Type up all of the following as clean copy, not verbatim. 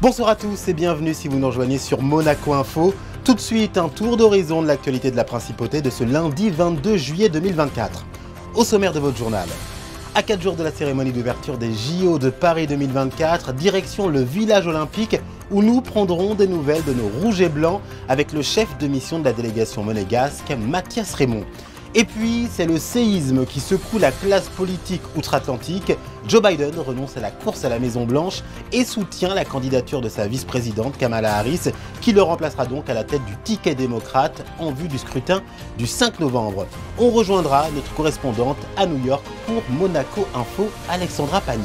Bonsoir à tous et bienvenue si vous nous rejoignez sur Monaco Info. Tout de suite, un tour d'horizon de l'actualité de la Principauté de ce lundi 22 juillet 2024. Au sommaire de votre journal. À 4 jours de la cérémonie d'ouverture des JO de Paris 2024, direction le village olympique où nous prendrons des nouvelles de nos rouges et blancs avec le chef de mission de la délégation monégasque, Mathias Raymond. Et puis, c'est le séisme qui secoue la classe politique outre-Atlantique. Joe Biden renonce à la course à la Maison-Blanche et soutient la candidature de sa vice-présidente Kamala Harris, qui le remplacera donc à la tête du ticket démocrate en vue du scrutin du 5 novembre. On rejoindra notre correspondante à New York pour Monaco Info, Alexandra Pagny.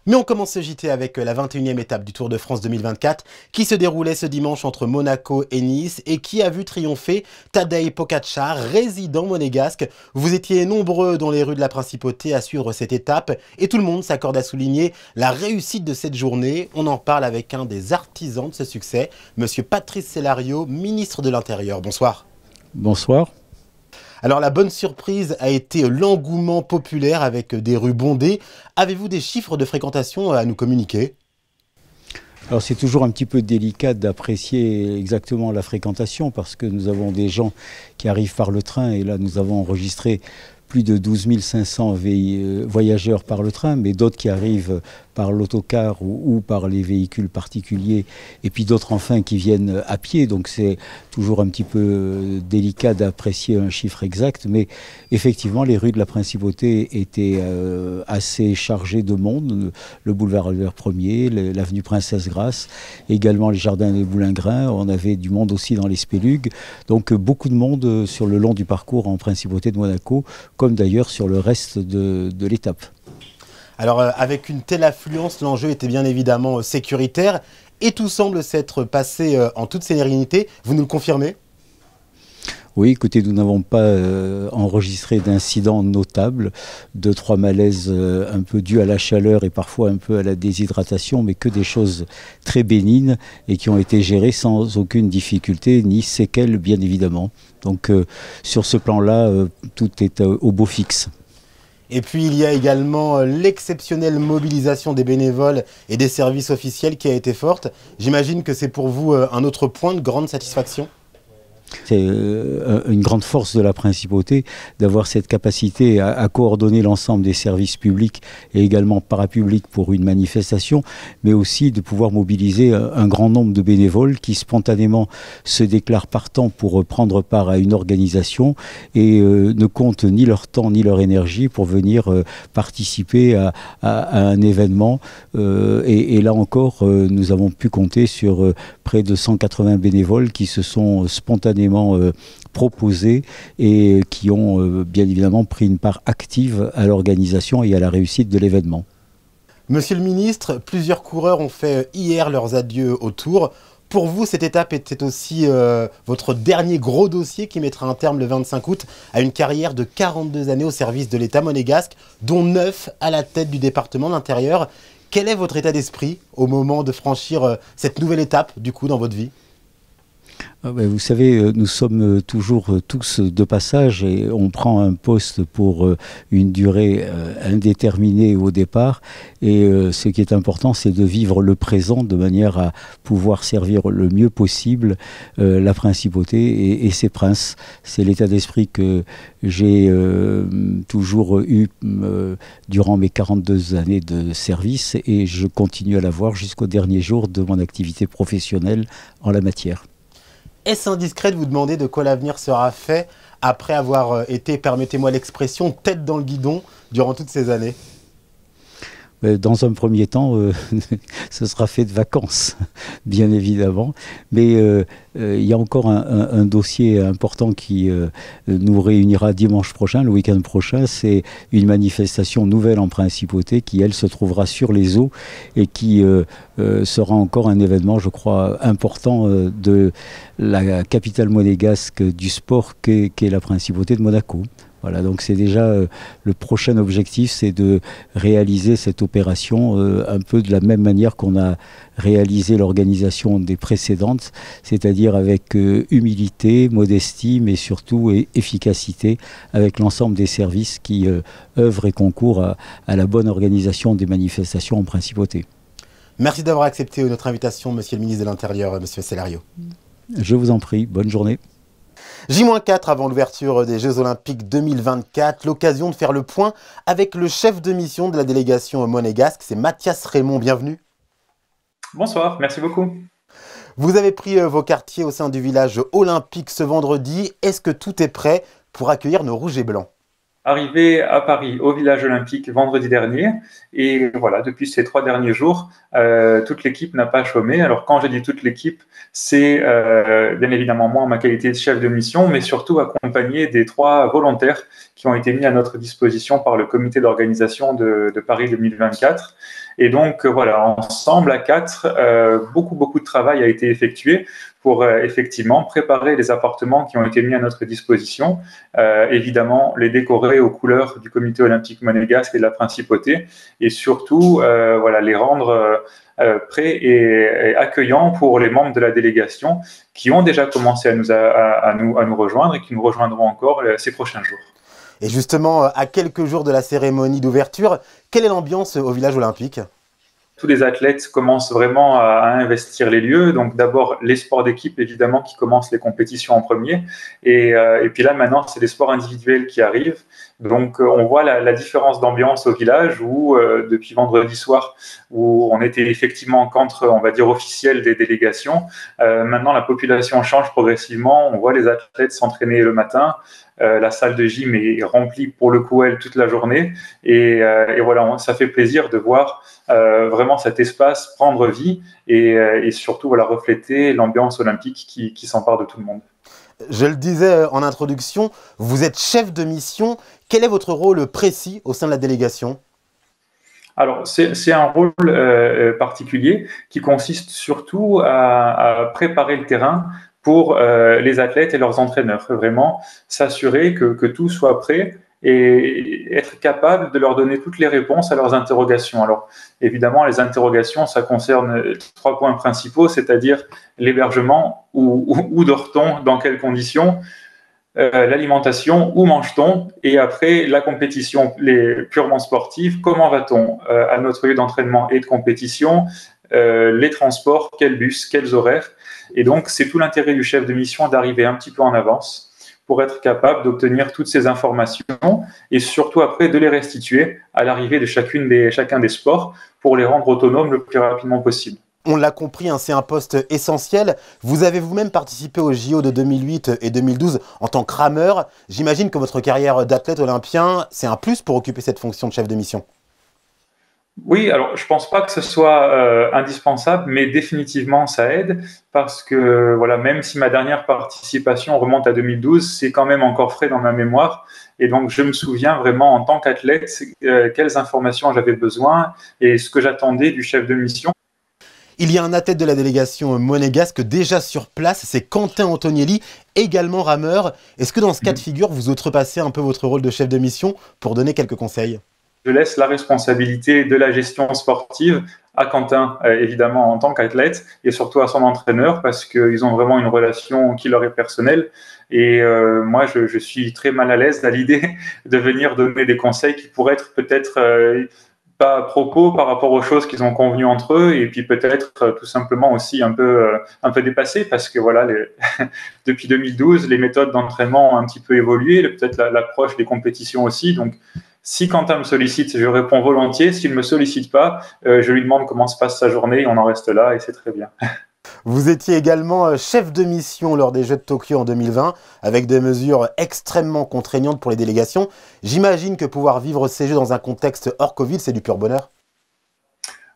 Mais on commence ce JT avec la 21e étape du Tour de France 2024 qui se déroulait ce dimanche entre Monaco et Nice et qui a vu triompher Tadej Pogačar, résident monégasque. Vous étiez nombreux dans les rues de la Principauté à suivre cette étape et tout le monde s'accorde à souligner la réussite de cette journée. On en parle avec un des artisans de ce succès, Monsieur Patrice Cellario, ministre de l'Intérieur. Bonsoir. Bonsoir. Alors la bonne surprise a été l'engouement populaire avec des rues bondées. Avez-vous des chiffres de fréquentation à nous communiquer ? Alors c'est toujours un petit peu délicat d'apprécier exactement la fréquentation parce que nous avons des gens qui arrivent par le train et là nous avons enregistré plus de 12 500 voyageurs par le train, mais d'autres qui arrivent par l'autocar ou par les véhicules particuliers, et puis d'autres enfin qui viennent à pied, donc c'est toujours un petit peu délicat d'apprécier un chiffre exact, mais effectivement les rues de la Principauté étaient assez chargées de monde, le boulevard Albert Ier, l'avenue Princesse Grace, également les jardins des Boulingrins, on avait du monde aussi dans les Spélugues, donc beaucoup de monde sur le long du parcours en Principauté de Monaco, comme d'ailleurs sur le reste de l'étape. Alors avec une telle affluence, l'enjeu était bien évidemment sécuritaire et tout semble s'être passé en toute sérénité. Vous nous le confirmez ? Oui, écoutez, nous n'avons pas enregistré d'incidents notables, 2-3 malaises un peu dus à la chaleur et parfois un peu à la déshydratation, mais que des choses très bénignes et qui ont été gérées sans aucune difficulté ni séquelles, bien évidemment. Donc sur ce plan-là, tout est au beau fixe. Et puis il y a également l'exceptionnelle mobilisation des bénévoles et des services officiels qui a été forte. J'imagine que c'est pour vous un autre point de grande satisfaction ? C'est une grande force de la Principauté d'avoir cette capacité à coordonner l'ensemble des services publics et également parapublics pour une manifestation, mais aussi de pouvoir mobiliser un grand nombre de bénévoles qui spontanément se déclarent partants pour prendre part à une organisation et ne comptent ni leur temps ni leur énergie pour venir participer à un événement. Et là encore, nous avons pu compter sur près de 180 bénévoles qui se sont spontanément proposés et qui ont bien évidemment pris une part active à l'organisation et à la réussite de l'événement. Monsieur le ministre, plusieurs coureurs ont fait hier leurs adieux au Tour. Pour vous, cette étape était aussi votre dernier gros dossier qui mettra un terme le 25 août à une carrière de 42 années au service de l'État monégasque, dont 9 à la tête du département de l'Intérieur. Quel est votre état d'esprit au moment de franchir cette nouvelle étape, du coup, dans votre vie ? Vous savez, nous sommes toujours tous de passage et on prend un poste pour une durée indéterminée au départ. Et ce qui est important, c'est de vivre le présent de manière à pouvoir servir le mieux possible la Principauté et ses princes. C'est l'état d'esprit que j'ai toujours eu durant mes 42 années de service et je continue à l'avoir jusqu'au dernier jour de mon activité professionnelle en la matière. Est-ce indiscret de vous demander de quoi l'avenir sera fait après avoir été, permettez-moi l'expression, tête dans le guidon durant toutes ces années ? Dans un premier temps, ce sera fait de vacances, bien évidemment. Mais il y a encore un dossier important qui nous réunira dimanche prochain, le week-end prochain. C'est une manifestation nouvelle en Principauté qui, elle, se trouvera sur les eaux et qui sera encore un événement, je crois, important de la capitale monégasque du sport qu'est la Principauté de Monaco. Voilà, donc c'est déjà le prochain objectif, c'est de réaliser cette opération un peu de la même manière qu'on a réalisé l'organisation des précédentes, c'est-à-dire avec humilité, modestie, mais surtout efficacité, avec l'ensemble des services qui œuvrent et concourent à la bonne organisation des manifestations en Principauté. Merci d'avoir accepté notre invitation, monsieur le ministre de l'Intérieur, monsieur Célario. Je vous en prie, bonne journée. J-4 avant l'ouverture des Jeux Olympiques 2024, l'occasion de faire le point avec le chef de mission de la délégation monégasque, c'est Mathias Raymond, bienvenue. Bonsoir, merci beaucoup. Vous avez pris vos quartiers au sein du village olympique ce vendredi, est-ce que tout est prêt pour accueillir nos rouges et blancs? Arrivé à Paris, au village olympique, vendredi dernier. Et voilà, depuis ces 3 derniers jours, toute l'équipe n'a pas chômé. Alors, quand je dis toute l'équipe, c'est bien évidemment moi en ma qualité de chef de mission, mais surtout accompagné des 3 volontaires qui ont été mis à notre disposition par le comité d'organisation de Paris 2024. Et donc, voilà, ensemble, à 4, beaucoup de travail a été effectué pour effectivement préparer les appartements qui ont été mis à notre disposition, évidemment les décorer aux couleurs du comité olympique monégasque et de la principauté, et surtout voilà, les rendre prêts et accueillants pour les membres de la délégation qui ont déjà commencé à nous rejoindre et qui nous rejoindront encore ces prochains jours. Et justement, à quelques jours de la cérémonie d'ouverture, quelle est l'ambiance au village olympique ? Tous les athlètes commencent vraiment à investir les lieux. Donc d'abord les sports d'équipe évidemment qui commencent les compétitions en premier, et puis là maintenant c'est les sports individuels qui arrivent. Donc on voit la différence d'ambiance au village où depuis vendredi soir où on était effectivement qu'entre on va dire officiels des délégations, maintenant la population change progressivement. On voit les athlètes s'entraîner le matin. La salle de gym est remplie pour le coup elle toute la journée, et voilà, ça fait plaisir de voir vraiment cet espace prendre vie et surtout voilà, refléter l'ambiance olympique qui s'empare de tout le monde. Je le disais en introduction, vous êtes chef de mission. Quel est votre rôle précis au sein de la délégation ? Alors, c'est un rôle particulier qui consiste surtout à préparer le terrain pour les athlètes et leurs entraîneurs. Vraiment s'assurer que tout soit prêt et être capable de leur donner toutes les réponses à leurs interrogations. Alors, évidemment, les interrogations, ça concerne 3 points principaux, c'est-à-dire l'hébergement, où dort-on, dans quelles conditions, l'alimentation, où mange-t-on, et après la compétition purement sportive, comment va-t-on à notre lieu d'entraînement et de compétition, les transports, quel bus, quels horaires. Et donc, c'est tout l'intérêt du chef de mission d'arriver un petit peu en avance pour être capable d'obtenir toutes ces informations et surtout après de les restituer à l'arrivée de chacun des sports pour les rendre autonomes le plus rapidement possible. On l'a compris, hein, c'est un poste essentiel. Vous avez vous-même participé aux JO de 2008 et 2012 en tant que rameur. J'imagine que votre carrière d'athlète olympien, c'est un plus pour occuper cette fonction de chef de mission. Oui, alors je pense pas que ce soit indispensable, mais définitivement ça aide parce que voilà, même si ma dernière participation remonte à 2012, c'est quand même encore frais dans ma mémoire, et donc je me souviens vraiment en tant qu'athlète quelles informations j'avais besoin et ce que j'attendais du chef de mission. Il y a un athlète de la délégation monégasque déjà sur place, c'est Quentin Antonielli, également rameur. Est-ce que dans ce cas de figure, vous outrepassez un peu votre rôle de chef de mission pour donner quelques conseils ? Je laisse la responsabilité de la gestion sportive à Quentin, évidemment, en tant qu'athlète, et surtout à son entraîneur, parce qu'ils ont vraiment une relation qui leur est personnelle. Et moi, je suis très mal à l'aise à l'idée de venir donner des conseils qui pourraient être peut-être pas à propos par rapport aux choses qu'ils ont convenues entre eux, et puis peut-être tout simplement aussi un peu dépassées, parce que voilà, depuis 2012, les méthodes d'entraînement ont un petit peu évolué, peut-être l'approche des compétitions aussi. Donc, si Quentin me sollicite, je réponds volontiers. S'il ne me sollicite pas, je lui demande comment se passe sa journée, on en reste là et c'est très bien. Vous étiez également chef de mission lors des Jeux de Tokyo en 2020, avec des mesures extrêmement contraignantes pour les délégations. J'imagine que pouvoir vivre ces Jeux dans un contexte hors Covid, c'est du pur bonheur.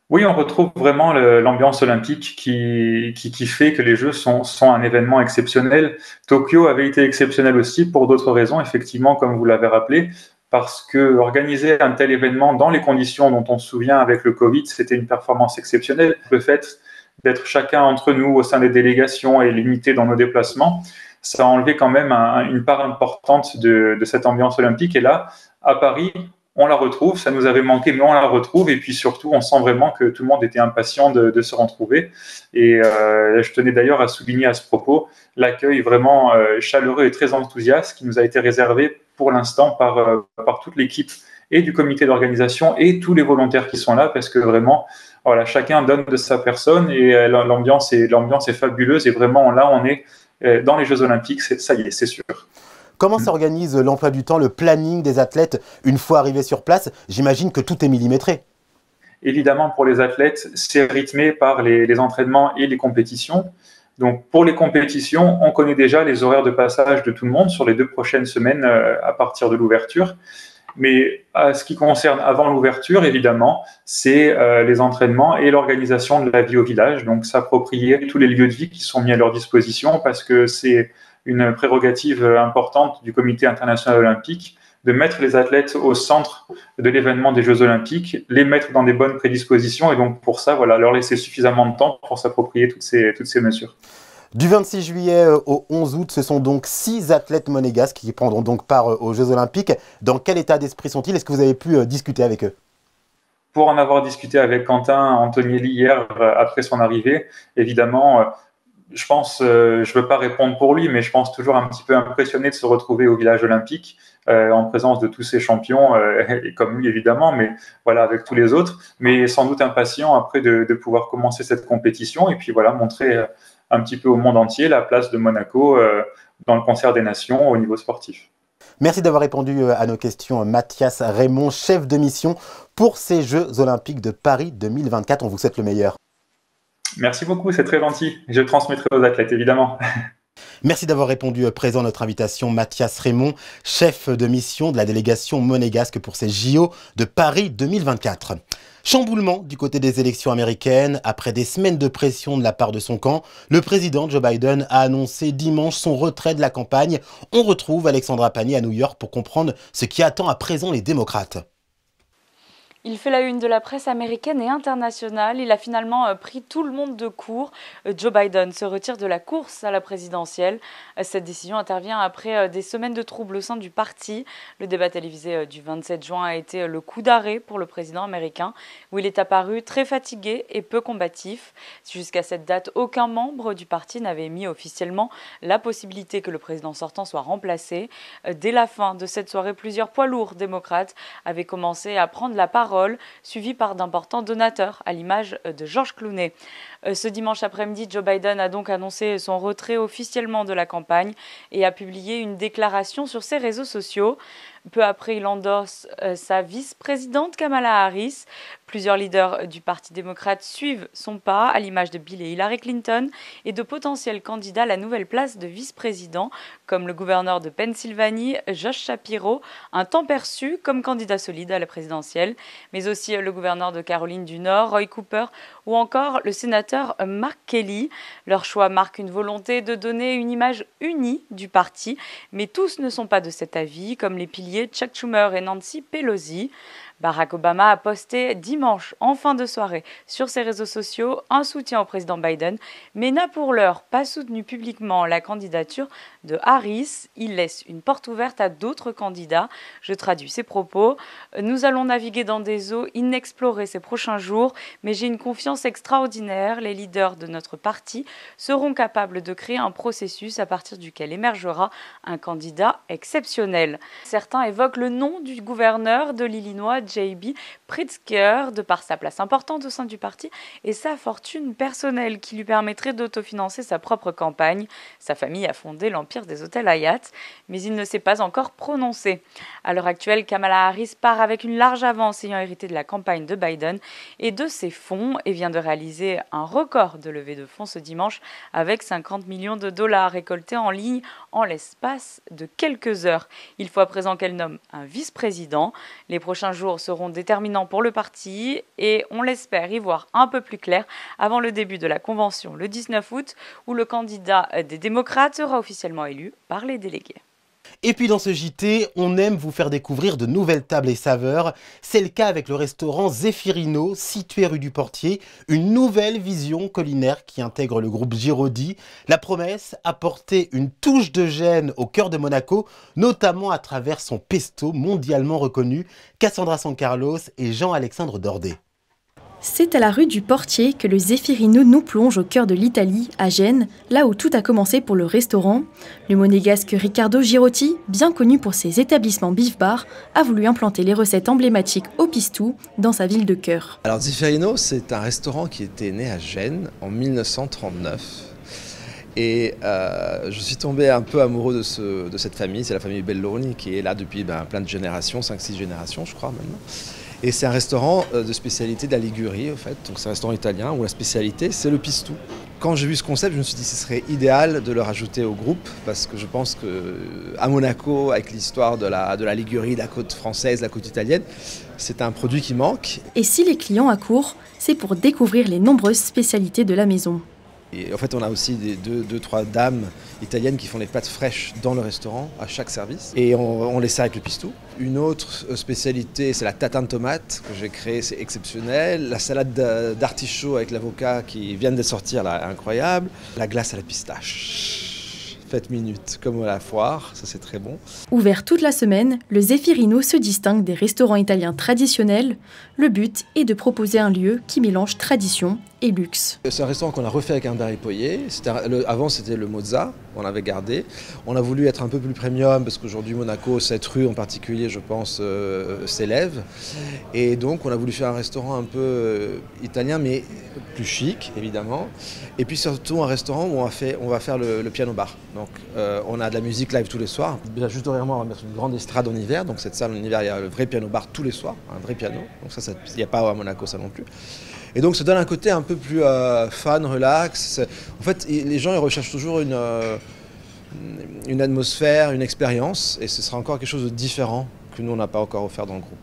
Oui, on retrouve vraiment l'ambiance olympique qui fait que les Jeux sont un événement exceptionnel. Tokyo avait été exceptionnel aussi pour d'autres raisons, effectivement, comme vous l'avez rappelé, parce que organiser un tel événement dans les conditions dont on se souvient avec le Covid, c'était une performance exceptionnelle. Le fait d'être chacun entre nous au sein des délégations et limité dans nos déplacements, ça a enlevé quand même une part importante de cette ambiance olympique. Et là, à Paris, on la retrouve. Ça nous avait manqué, mais on la retrouve. Et puis surtout, on sent vraiment que tout le monde était impatient de se retrouver. Et je tenais d'ailleurs à souligner à ce propos l'accueil vraiment chaleureux et très enthousiaste qui nous a été réservé pour l'instant par toute l'équipe et du comité d'organisation et tous les volontaires qui sont là, parce que vraiment, voilà, chacun donne de sa personne et l'ambiance est fabuleuse. Et vraiment, là, on est dans les Jeux Olympiques, ça y est, c'est sûr. Comment s'organise l'emploi du temps, le planning des athlètes une fois arrivés sur place? J'imagine que tout est millimétré. Évidemment, pour les athlètes, c'est rythmé par les entraînements et les compétitions. Donc, pour les compétitions, on connaît déjà les horaires de passage de tout le monde sur les 2 prochaines semaines à partir de l'ouverture. Mais à ce qui concerne avant l'ouverture, évidemment, c'est les entraînements et l'organisation de la vie au village. Donc, s'approprier tous les lieux de vie qui sont mis à leur disposition, parce que c'est une prérogative importante du Comité international olympique de mettre les athlètes au centre de l'événement des Jeux olympiques, les mettre dans des bonnes prédispositions, et donc pour ça, voilà, leur laisser suffisamment de temps pour s'approprier toutes ces mesures. Du 26 juillet au 11 août, ce sont donc 6 athlètes monégasques qui prendront donc part aux Jeux olympiques. Dans quel état d'esprit sont-ils? Est-ce que vous avez pu discuter avec eux? Pour en avoir discuté avec Quentin Antonielli hier, après son arrivée, évidemment, je pense, je ne veux pas répondre pour lui, mais je pense toujours un petit peu impressionné de se retrouver au village olympique en présence de tous ces champions, et comme lui évidemment, mais voilà, avec tous les autres, mais sans doute impatient après de pouvoir commencer cette compétition et puis voilà, montrer un petit peu au monde entier la place de Monaco dans le concert des nations au niveau sportif. Merci d'avoir répondu à nos questions, Mathias Raymond, chef de mission pour ces Jeux Olympiques de Paris 2024. On vous souhaite le meilleur. Merci beaucoup, c'est très gentil. Je transmettrai aux athlètes, évidemment. Merci d'avoir répondu présent à notre invitation, Mathias Raymond, chef de mission de la délégation monégasque pour ces JO de Paris 2024. Chamboulement du côté des élections américaines. Après des semaines de pression de la part de son camp, le président Joe Biden a annoncé dimanche son retrait de la campagne. On retrouve Alexandra Pagny à New York pour comprendre ce qui attend à présent les démocrates. Il fait la une de la presse américaine et internationale. Il a finalement pris tout le monde de court. Joe Biden se retire de la course à la présidentielle. Cette décision intervient après des semaines de troubles au sein du parti. Le débat télévisé du 27 juin a été le coup d'arrêt pour le président américain, où il est apparu très fatigué et peu combatif. Jusqu'à cette date, aucun membre du parti n'avait émis officiellement la possibilité que le président sortant soit remplacé. Dès la fin de cette soirée, plusieurs poids lourds démocrates avaient commencé à prendre la parole, suivi par d'importants donateurs, à l'image de George Clooney. Ce dimanche après-midi, Joe Biden a donc annoncé son retrait officiellement de la campagne et a publié une déclaration sur ses réseaux sociaux. Peu après, il endosse sa vice-présidente Kamala Harris. Plusieurs leaders du Parti démocrate suivent son pas, à l'image de Bill et Hillary Clinton, et de potentiels candidats à la nouvelle place de vice-président, comme le gouverneur de Pennsylvanie, Josh Shapiro, un temps perçu comme candidat solide à la présidentielle, mais aussi le gouverneur de Caroline du Nord, Roy Cooper, ou encore le sénateur Mark Kelly. Leur choix marque une volonté de donner une image unie du parti, mais tous ne sont pas de cet avis, comme les piliers Chuck Schumer et Nancy Pelosi. Barack Obama a posté dimanche en fin de soirée sur ses réseaux sociaux un soutien au président Biden, mais n'a pour l'heure pas soutenu publiquement la candidature de Harris. Il laisse une porte ouverte à d'autres candidats. Je traduis ses propos. Nous allons naviguer dans des eaux inexplorées ces prochains jours, mais j'ai une confiance extraordinaire. Les leaders de notre parti seront capables de créer un processus à partir duquel émergera un candidat exceptionnel. Certains évoquent le nom du gouverneur de l'Illinois, J.B. Pritzker, de par sa place importante au sein du parti et sa fortune personnelle qui lui permettrait d'autofinancer sa propre campagne. Sa famille a fondé l'empire des hôtels Hyatt, mais il ne s'est pas encore prononcé. À l'heure actuelle, Kamala Harris part avec une large avance ayant hérité de la campagne de Biden et de ses fonds et vient de réaliser un record de levée de fonds ce dimanche avec 50 millions de dollars récoltés en ligne en l'espace de quelques heures. Il faut à présent qu'elle nomme un vice-président. Les prochains jours seront déterminants pour le parti et on l'espère y voir un peu plus clair avant le début de la convention le 19 août où le candidat des démocrates sera officiellement élu par les délégués. Et puis dans ce JT, on aime vous faire découvrir de nouvelles tables et saveurs. C'est le cas avec le restaurant Zeffirino, situé rue du Portier. Une nouvelle vision culinaire qui intègre le groupe Giraudy. La promesse, apporter une touche de Gênes au cœur de Monaco, notamment à travers son pesto mondialement reconnu. Cassandra San Carlos et Jean-Alexandre Dordet. C'est à la rue du Portier que le Zeffirino nous plonge au cœur de l'Italie, à Gênes, là où tout a commencé pour le restaurant. Le monégasque Riccardo Girotti, bien connu pour ses établissements beef-bar, a voulu implanter les recettes emblématiques au pistou dans sa ville de cœur. Alors Zeffirino, c'est un restaurant qui était né à Gênes en 1939. Et je suis tombé un peu amoureux de cette famille, c'est la famille Belloni qui est là depuis plein de générations, 5-6 générations je crois maintenant. Et c'est un restaurant de spécialité de la Ligurie, en fait. Donc c'est un restaurant italien où la spécialité, c'est le pistou. Quand j'ai vu ce concept, je me suis dit que ce serait idéal de le rajouter au groupe parce que je pense qu'à Monaco, avec l'histoire de la Ligurie, de la côte française, de la côte italienne, c'est un produit qui manque. Et si les clients accourent, c'est pour découvrir les nombreuses spécialités de la maison. Et en fait, on a aussi deux, trois dames italiennes qui font les pâtes fraîches dans le restaurant à chaque service. Et on les sert avec le pistou. Une autre spécialité, c'est la tatin de tomate que j'ai créée, c'est exceptionnel. La salade d'artichaut avec l'avocat qui vient de sortir, là, incroyable. La glace à la pistache. Faites minute, comme à la foire, ça c'est très bon. Ouvert toute la semaine, le Zeffirino se distingue des restaurants italiens traditionnels. Le but est de proposer un lieu qui mélange tradition et luxe. C'est un restaurant qu'on a refait avec un bar époyé. Avant c'était le Mozza, on l'avait gardé. On a voulu être un peu plus premium parce qu'aujourd'hui Monaco, cette rue en particulier je pense, s'élève. Et donc on a voulu faire un restaurant un peu italien mais plus chic évidemment. Et puis surtout un restaurant où on va faire le piano bar. Donc on a de la musique live tous les soirs. Juste horairement on va mettre une grande estrade en hiver. Donc cette salle en hiver il y a le vrai piano bar tous les soirs, un vrai piano. Donc ça il n'y a pas à Monaco ça non plus. Et donc ça donne un côté un peu plus fun, relax. En fait, les gens ils recherchent toujours une atmosphère, une expérience, et ce sera encore quelque chose de différent que nous on n'a pas encore offert dans le groupe.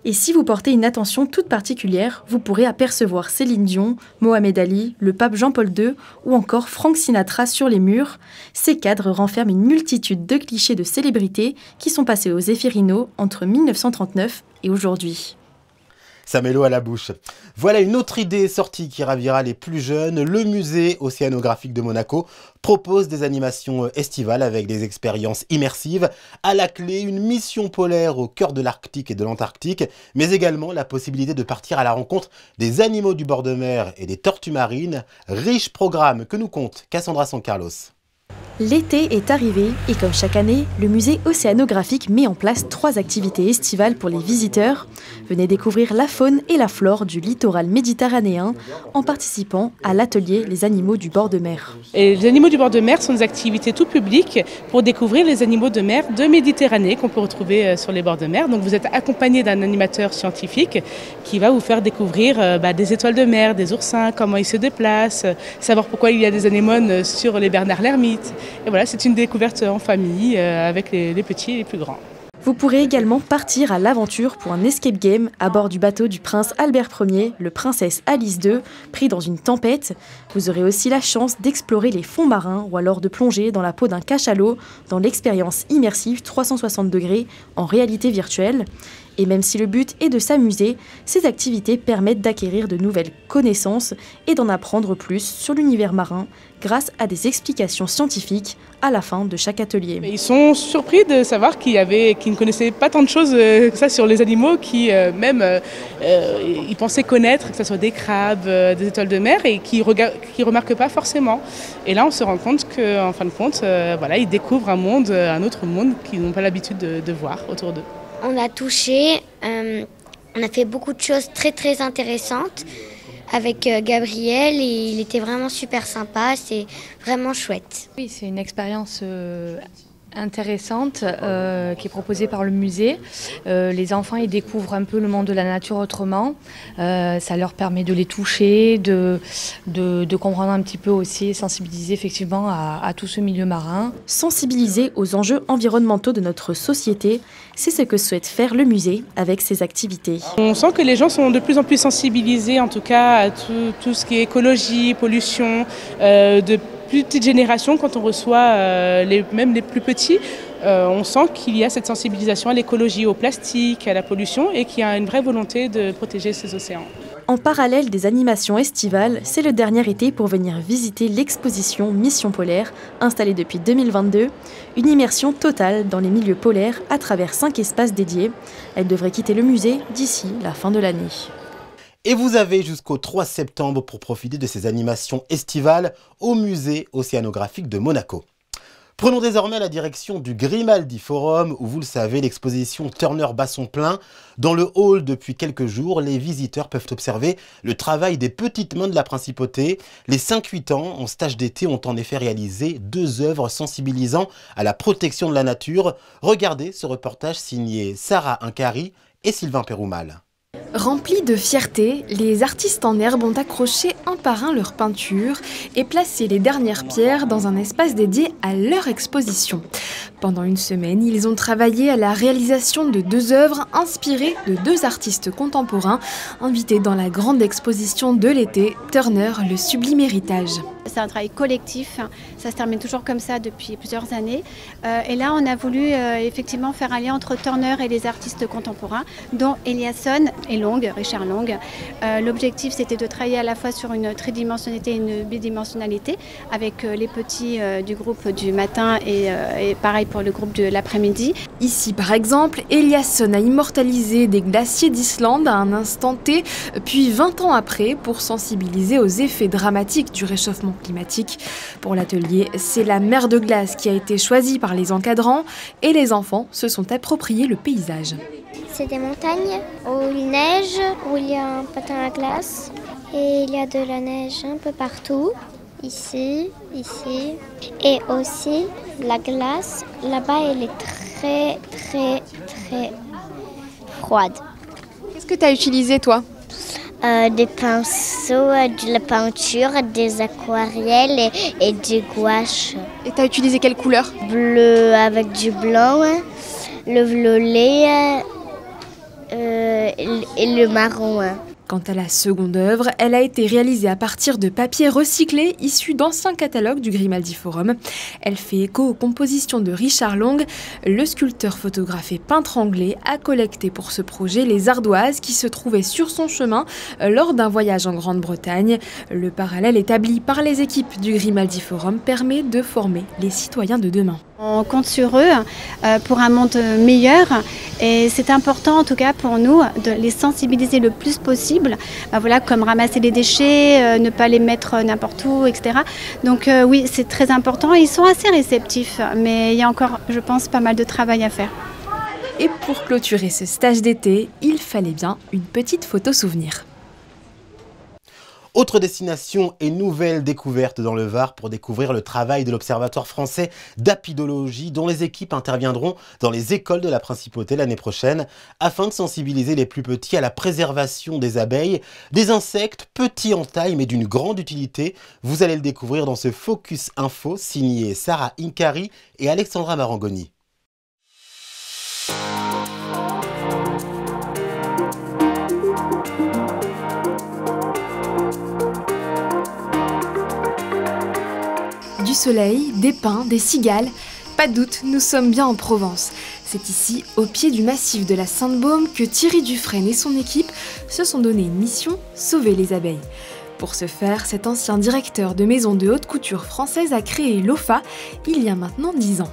Et si vous portez une attention toute particulière, vous pourrez apercevoir Céline Dion, Mohamed Ali, le pape Jean-Paul II ou encore Frank Sinatra sur les murs. Ces cadres renferment une multitude de clichés de célébrités qui sont passés au Zeffirino entre 1939 et aujourd'hui. Ça met l'eau à la bouche. Voilà une autre idée sortie qui ravira les plus jeunes. Le musée océanographique de Monaco propose des animations estivales avec des expériences immersives. À la clé, une mission polaire au cœur de l'Arctique et de l'Antarctique, mais également la possibilité de partir à la rencontre des animaux du bord de mer et des tortues marines. Riche programme que nous compte Cassandra San Carlos. L'été est arrivé et comme chaque année, le musée océanographique met en place 3 activités estivales pour les visiteurs. Venez découvrir la faune et la flore du littoral méditerranéen en participant à l'atelier Les animaux du bord de mer. Et les animaux du bord de mer sont des activités tout publiques pour découvrir les animaux de mer de Méditerranée qu'on peut retrouver sur les bords de mer. Donc vous êtes accompagné d'un animateur scientifique qui va vous faire découvrir des étoiles de mer, des oursins, comment ils se déplacent, savoir pourquoi il y a des anémones sur les Bernard l'Ermite. Et voilà, c'est une découverte en famille avec les petits et les plus grands. Vous pourrez également partir à l'aventure pour un escape game à bord du bateau du prince Albert Ier, le princesse Alice II, pris dans une tempête. Vous aurez aussi la chance d'explorer les fonds marins ou alors de plonger dans la peau d'un cachalot dans l'expérience immersive 360 degrés en réalité virtuelle. Et même si le but est de s'amuser, ces activités permettent d'acquérir de nouvelles connaissances et d'en apprendre plus sur l'univers marin grâce à des explications scientifiques à la fin de chaque atelier. Ils sont surpris de savoir qu'ils ne connaissaient pas tant de choses que ça sur les animaux qui ils pensaient connaître, que ce soit des crabes, des étoiles de mer et qui ne remarquent pas forcément. Et là on se rend compte qu'en fin de compte, ils découvrent un autre monde qu'ils n'ont pas l'habitude de voir autour d'eux. On a touché, on a fait beaucoup de choses très très intéressantes avec Gabriel et il était vraiment super sympa, c'est vraiment chouette. Oui, c'est une expérience intéressante qui est proposée par le musée. Les enfants ils découvrent un peu le monde de la nature autrement. Ça leur permet de les toucher, de comprendre un petit peu aussi, sensibiliser effectivement à tout ce milieu marin. Sensibiliser aux enjeux environnementaux de notre société, c'est ce que souhaite faire le musée avec ses activités. On sent que les gens sont de plus en plus sensibilisés en tout cas à tout ce qui est écologie, pollution, de plus petite génération, quand on reçoit même les plus petits, On sent qu'il y a cette sensibilisation à l'écologie, au plastique, à la pollution et qu'il y a une vraie volonté de protéger ces océans. En parallèle des animations estivales, c'est le dernier été pour venir visiter l'exposition Mission Polaire, installée depuis 2022. Une immersion totale dans les milieux polaires à travers 5 espaces dédiés. Elle devrait quitter le musée d'ici la fin de l'année. Et vous avez jusqu'au 3 septembre pour profiter de ces animations estivales au musée océanographique de Monaco. Prenons désormais la direction du Grimaldi Forum où, vous le savez, l'exposition Turner bat son plein. Dans le hall depuis quelques jours, les visiteurs peuvent observer le travail des petites mains de la principauté. Les 5-8 ans en stage d'été ont en effet réalisé 2 œuvres sensibilisant à la protection de la nature. Regardez ce reportage signé Sarah Inkari et Sylvain Péroumal. Remplis de fierté, les artistes en herbe ont accroché un par un leurs peintures et placé les dernières pierres dans un espace dédié à leur exposition. Pendant une semaine, ils ont travaillé à la réalisation de 2 œuvres inspirées de 2 artistes contemporains invités dans la grande exposition de l'été, Turner, le sublime héritage. C'est un travail collectif, ça se termine toujours comme ça depuis plusieurs années. Et là, on a voulu effectivement faire un lien entre Turner et les artistes contemporains, dont Eliasson et Long, Richard Long. L'objectif, c'était de travailler à la fois sur une tridimensionnalité et une bidimensionnalité, avec les petits du groupe du matin et pareil pour le groupe de l'après-midi. Ici, par exemple, Eliasson a immortalisé des glaciers d'Islande à un instant T, puis 20 ans après, pour sensibiliser aux effets dramatiques du réchauffement climatique. Pour l'atelier, c'est la mer de glace qui a été choisie par les encadrants et les enfants se sont appropriés le paysage. C'est des montagnes où il neige, où il y a un patin à glace et il y a de la neige un peu partout. Ici. Et aussi la glace, là-bas elle est très froide. Qu'est-ce que tu as utilisé toi ? Des pinceaux, de la peinture, des aquarelles et du gouache. Et tu as utilisé quelle couleur ? Bleu avec du blanc, le violet et le marron. Quant à la seconde œuvre, elle a été réalisée à partir de papier recyclé issu d'anciens catalogues du Grimaldi Forum. Elle fait écho aux compositions de Richard Long. Le sculpteur, photographe et peintre anglais a collecté pour ce projet les ardoises qui se trouvaient sur son chemin lors d'un voyage en Grande-Bretagne. Le parallèle établi par les équipes du Grimaldi Forum permet de former les citoyens de demain. On compte sur eux pour un monde meilleur et c'est important en tout cas pour nous de les sensibiliser le plus possible, voilà, comme ramasser les déchets, ne pas les mettre n'importe où, etc. Donc oui, c'est très important, ils sont assez réceptifs, mais il y a encore, je pense, pas mal de travail à faire. Et pour clôturer ce stage d'été, il fallait bien une petite photo souvenir. Autre destination et nouvelle découverte dans le Var pour découvrir le travail de l'Observatoire français d'apidologie dont les équipes interviendront dans les écoles de la Principauté l'année prochaine afin de sensibiliser les plus petits à la préservation des abeilles, des insectes petits en taille mais d'une grande utilité. Vous allez le découvrir dans ce Focus Info signé Sarah Inkari et Alexandra Marangoni. Du soleil, des pins, des cigales, pas de doute, nous sommes bien en Provence. C'est ici, au pied du massif de la Sainte-Baume, que Thierry Dufresne et son équipe se sont donné une mission, sauver les abeilles. Pour ce faire, cet ancien directeur de maison de haute couture française a créé l'OFA il y a maintenant 10 ans.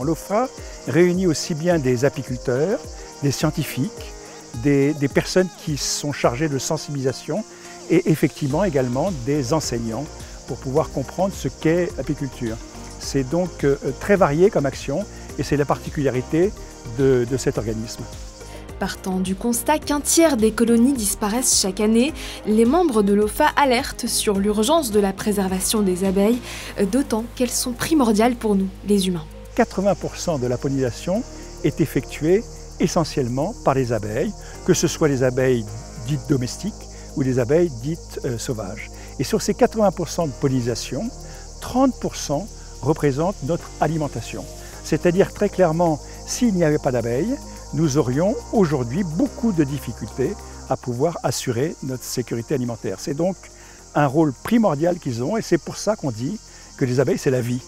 L'OFA réunit aussi bien des apiculteurs, des scientifiques, des personnes qui sont chargées de sensibilisation et effectivement également des enseignants pour pouvoir comprendre ce qu'est l'apiculture. C'est donc très varié comme action et c'est la particularité de cet organisme. Partant du constat qu'un tiers des colonies disparaissent chaque année, les membres de l'OFA alertent sur l'urgence de la préservation des abeilles, d'autant qu'elles sont primordiales pour nous, les humains. 80% de la pollinisation est effectuée essentiellement par les abeilles, que ce soit les abeilles dites domestiques ou les abeilles dites sauvages. Et sur ces 80% de pollinisation, 30% représentent notre alimentation. C'est-à-dire très clairement, s'il n'y avait pas d'abeilles, nous aurions aujourd'hui beaucoup de difficultés à pouvoir assurer notre sécurité alimentaire. C'est donc un rôle primordial qu'ils ont et c'est pour ça qu'on dit que les abeilles, c'est la vie.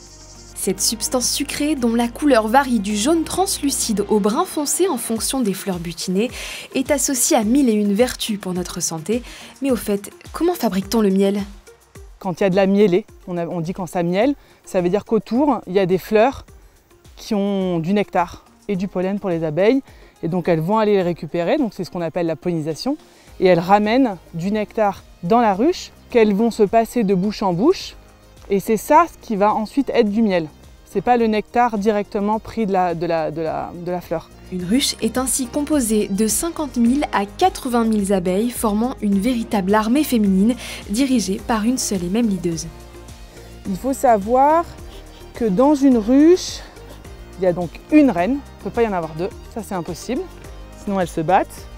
Cette substance sucrée, dont la couleur varie du jaune translucide au brun foncé en fonction des fleurs butinées, est associée à 1001 vertus pour notre santé. Mais au fait, comment fabrique-t-on le miel ? Quand il y a de la mielée, on dit quand ça miel, ça veut dire qu'autour, il y a des fleurs qui ont du nectar et du pollen pour les abeilles. Et donc elles vont aller les récupérer, donc c'est ce qu'on appelle la pollinisation. Et elles ramènent du nectar dans la ruche, qu'elles vont se passer de bouche en bouche. Et c'est ça qui va ensuite être du miel. C'est pas le nectar directement pris de la fleur. Une ruche est ainsi composée de 50 000 à 80 000 abeilles formant une véritable armée féminine dirigée par une seule et même leaduse. Il faut savoir que dans une ruche, il y a donc une reine, il ne peut pas y en avoir deux, ça c'est impossible, sinon elles se battent.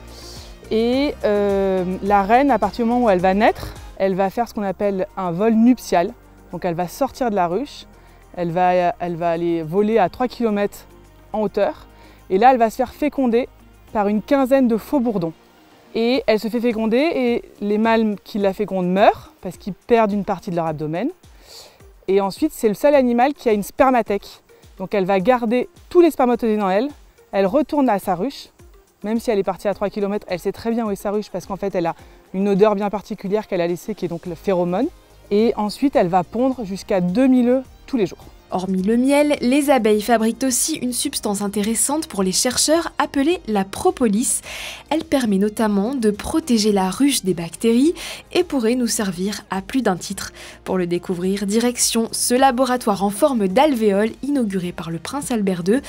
Et la reine, à partir du moment où elle va naître, elle va faire ce qu'on appelle un vol nuptial. Donc elle va sortir de la ruche, elle va aller voler à 3 km en hauteur. Et là, elle va se faire féconder par une quinzaine de faux bourdons. Et elle se fait féconder et les mâles qui la fécondent meurent parce qu'ils perdent une partie de leur abdomen. Et ensuite, c'est le seul animal qui a une spermathèque. Donc elle va garder tous les spermatozoïdes en elle, elle retourne à sa ruche. Même si elle est partie à 3 km, elle sait très bien où est sa ruche parce qu'en fait, elle a une odeur bien particulière qu'elle a laissée qui est donc le phéromone. Et ensuite, elle va pondre jusqu'à 2000 œufs tous les jours. Hormis le miel, les abeilles fabriquent aussi une substance intéressante pour les chercheurs appelée la propolis. Elle permet notamment de protéger la ruche des bactéries et pourrait nous servir à plus d'un titre. Pour le découvrir, direction ce laboratoire en forme d'alvéole inauguré par le prince Albert II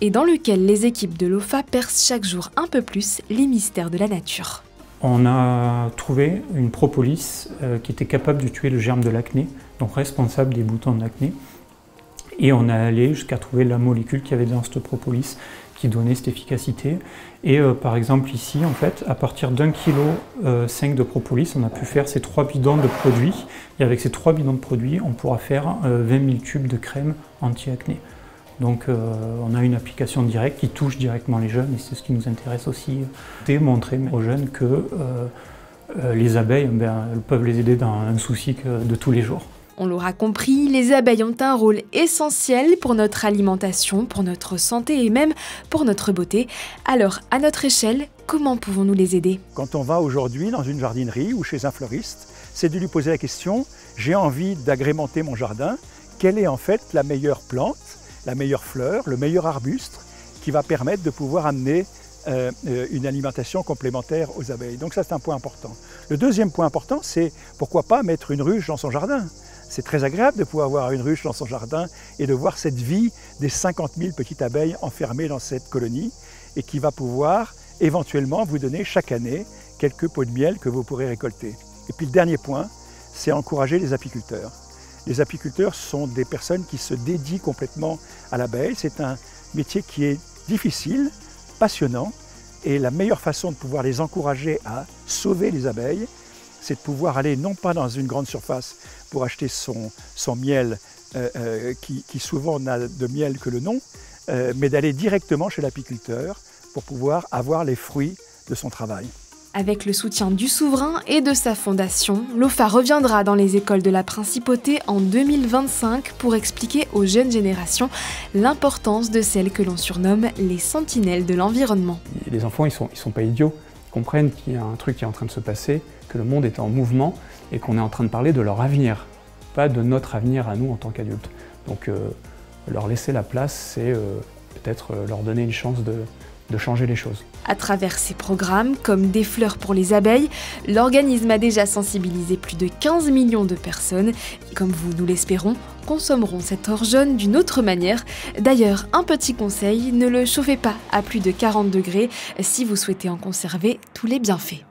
et dans lequel les équipes de l'OFA percent chaque jour un peu plus les mystères de la nature. On a trouvé une propolis qui était capable de tuer le germe de l'acné, donc responsable des boutons d'acné. Et on est allé jusqu'à trouver la molécule qu'il y avait dans cette propolis qui donnait cette efficacité. Et par exemple ici, en fait, à partir d'1,5 kg de propolis, on a pu faire ces 3 bidons de produits. Et avec ces 3 bidons de produits, on pourra faire 20 000 tubes de crème anti-acné. Donc on a une application directe qui touche directement les jeunes et c'est ce qui nous intéresse aussi, démontrer aux jeunes que les abeilles elles peuvent les aider dans un souci de tous les jours. On l'aura compris, les abeilles ont un rôle essentiel pour notre alimentation, pour notre santé et même pour notre beauté. Alors, à notre échelle, comment pouvons-nous les aider ? Quand on va aujourd'hui dans une jardinerie ou chez un fleuriste, c'est de lui poser la question « J'ai envie d'agrémenter mon jardin, quelle est en fait la meilleure plante, la meilleure fleur, le meilleur arbuste qui va permettre de pouvoir amener une alimentation complémentaire aux abeilles ?» Donc ça, c'est un point important. Le deuxième point important, c'est pourquoi pas mettre une ruche dans son jardin ? C'est très agréable de pouvoir avoir une ruche dans son jardin et de voir cette vie des 50 000 petites abeilles enfermées dans cette colonie et qui va pouvoir éventuellement vous donner chaque année quelques pots de miel que vous pourrez récolter. Et puis le dernier point, c'est encourager les apiculteurs. Les apiculteurs sont des personnes qui se dédient complètement à l'abeille. C'est un métier qui est difficile, passionnant et la meilleure façon de pouvoir les encourager à sauver les abeilles, c'est de pouvoir aller non pas dans une grande surface pour acheter son miel qui souvent n'a de miel que le nom, mais d'aller directement chez l'apiculteur pour pouvoir avoir les fruits de son travail. Avec le soutien du souverain et de sa fondation, l'OFA reviendra dans les écoles de la Principauté en 2025 pour expliquer aux jeunes générations l'importance de celles que l'on surnomme les sentinelles de l'environnement. Les enfants, ils sont pas idiots. Ils comprennent qu'il y a un truc qui est en train de se passer, que le monde est en mouvement et qu'on est en train de parler de leur avenir, pas de notre avenir à nous en tant qu'adultes. Donc leur laisser la place, c'est peut-être leur donner une chance de changer les choses. À travers ces programmes, comme Des fleurs pour les abeilles, l'organisme a déjà sensibilisé plus de 15 millions de personnes. Et comme vous, nous l'espérons, consommeront cet or jaune d'une autre manière. D'ailleurs, un petit conseil, ne le chauffez pas à plus de 40 degrés si vous souhaitez en conserver tous les bienfaits.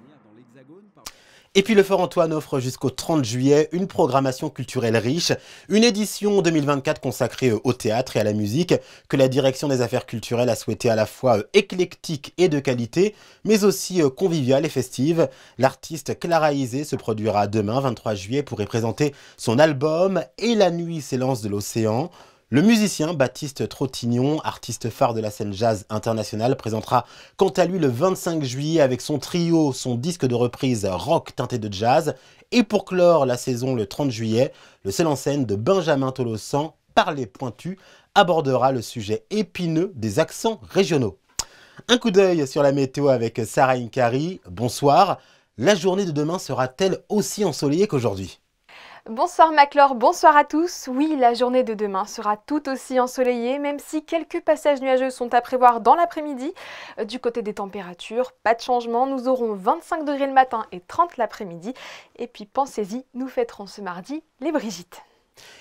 Et puis le Fort Antoine offre jusqu'au 30 juillet une programmation culturelle riche, une édition 2024 consacrée au théâtre et à la musique que la direction des affaires culturelles a souhaité à la fois éclectique et de qualité, mais aussi conviviale et festive. L'artiste Clara Isé se produira demain 23 juillet pour y présenter son album Et la nuit s'élance de l'océan. Le musicien Baptiste Trottignon, artiste phare de la scène jazz internationale, présentera quant à lui le 25 juillet avec son trio son disque de reprise rock teinté de jazz. Et pour clore la saison le 30 juillet, le seul en scène de Benjamin Tolosan, Parler Pointu abordera le sujet épineux des accents régionaux. Un coup d'œil sur la météo avec Sarah Inkari. Bonsoir. La journée de demain sera-t-elle aussi ensoleillée qu'aujourd'hui ? Bonsoir Maclore, bonsoir à tous. Oui, la journée de demain sera tout aussi ensoleillée, même si quelques passages nuageux sont à prévoir dans l'après-midi. Du côté des températures, pas de changement, nous aurons 25 degrés le matin et 30 l'après-midi. Et puis pensez-y, nous fêterons ce mardi les Brigitte.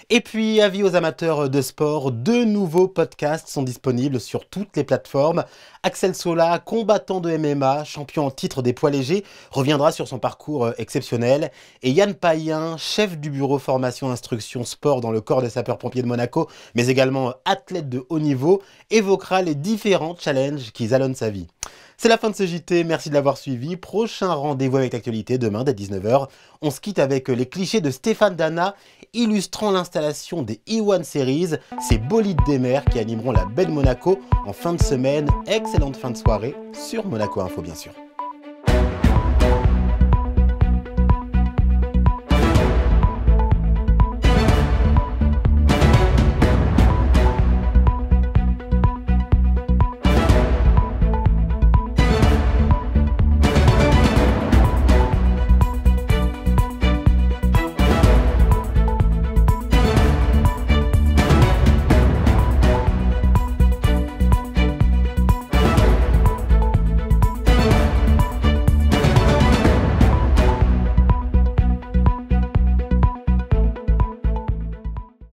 Et puis, avis aux amateurs de sport, 2 nouveaux podcasts sont disponibles sur toutes les plateformes. Axel Sola, combattant de MMA, champion en titre des poids légers, reviendra sur son parcours exceptionnel. Et Yann Payen, chef du bureau formation instruction sport dans le corps des sapeurs-pompiers de Monaco, mais également athlète de haut niveau, évoquera les différents challenges qui jalonnent sa vie. C'est la fin de ce JT, merci de l'avoir suivi. Prochain rendez-vous avec l'actualité demain dès 19h. On se quitte avec les clichés de Stéphane Dana, illustrant l'installation des E1 Series, ces bolides des mers qui animeront la baie de Monaco en fin de semaine. Excellente fin de soirée sur Monaco Info bien sûr.